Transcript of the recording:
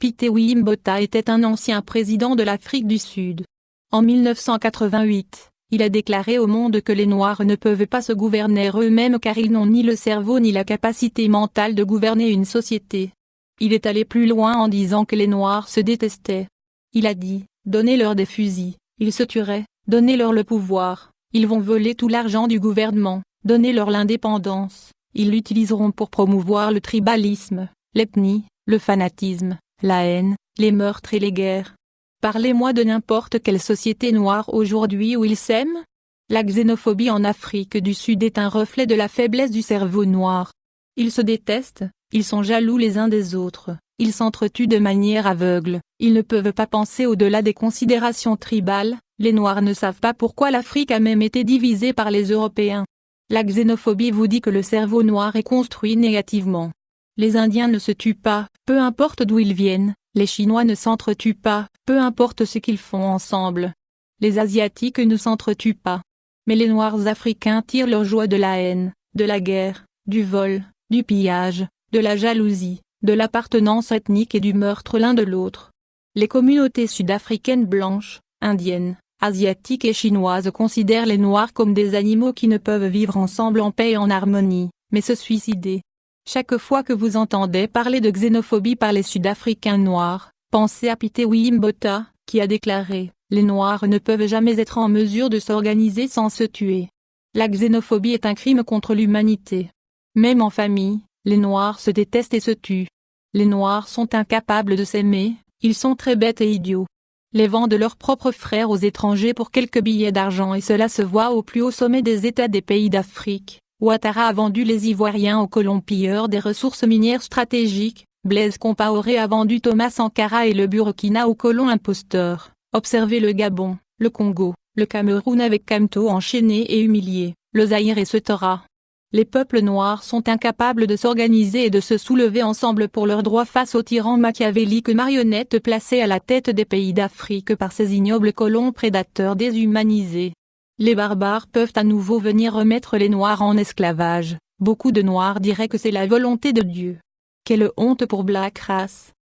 Pitewi Botha était un ancien président de l'Afrique du Sud. En 1988, il a déclaré au monde que les Noirs ne peuvent pas se gouverner eux-mêmes car ils n'ont ni le cerveau ni la capacité mentale de gouverner une société. Il est allé plus loin en disant que les Noirs se détestaient. Il a dit, donnez-leur des fusils, ils se tueraient, donnez-leur le pouvoir, ils vont voler tout l'argent du gouvernement, donnez-leur l'indépendance, ils l'utiliseront pour promouvoir le tribalisme, l'ethnie, le fanatisme, la haine, les meurtres et les guerres. Parlez-moi de n'importe quelle société noire aujourd'hui où ils s'aiment. La xénophobie en Afrique du Sud est un reflet de la faiblesse du cerveau noir. Ils se détestent, ils sont jaloux les uns des autres, ils s'entretuent de manière aveugle, ils ne peuvent pas penser au-delà des considérations tribales, les Noirs ne savent pas pourquoi l'Afrique a même été divisée par les Européens. La xénophobie vous dit que le cerveau noir est construit négativement. Les Indiens ne se tuent pas, peu importe d'où ils viennent, les Chinois ne s'entretuent pas, peu importe ce qu'ils font ensemble. Les Asiatiques ne s'entretuent pas. Mais les Noirs africains tirent leur joie de la haine, de la guerre, du vol, du pillage, de la jalousie, de l'appartenance ethnique et du meurtre l'un de l'autre. Les communautés sud-africaines blanches, indiennes, asiatiques et chinoises considèrent les Noirs comme des animaux qui ne peuvent vivre ensemble en paix et en harmonie, mais se suicider. Chaque fois que vous entendez parler de xénophobie par les Sud-Africains noirs, pensez à Pitewi Botha, qui a déclaré « Les Noirs ne peuvent jamais être en mesure de s'organiser sans se tuer. La xénophobie est un crime contre l'humanité. Même en famille, les Noirs se détestent et se tuent. Les Noirs sont incapables de s'aimer, ils sont très bêtes et idiots. Les vendent leurs propres frères aux étrangers pour quelques billets d'argent et cela se voit au plus haut sommet des États des pays d'Afrique. Ouattara a vendu les Ivoiriens aux colons pilleurs des ressources minières stratégiques, Blaise Compaoré a vendu Thomas Sankara et le Burkina aux colons imposteurs. Observez le Gabon, le Congo, le Cameroun avec Kamto enchaîné et humilié, le Zaïre et Setora. Les peuples noirs sont incapables de s'organiser et de se soulever ensemble pour leurs droits face aux tyrans machiavéliques marionnettes placés à la tête des pays d'Afrique par ces ignobles colons prédateurs déshumanisés. Les barbares peuvent à nouveau venir remettre les Noirs en esclavage. Beaucoup de Noirs diraient que c'est la volonté de Dieu. Quelle honte pour Black Race!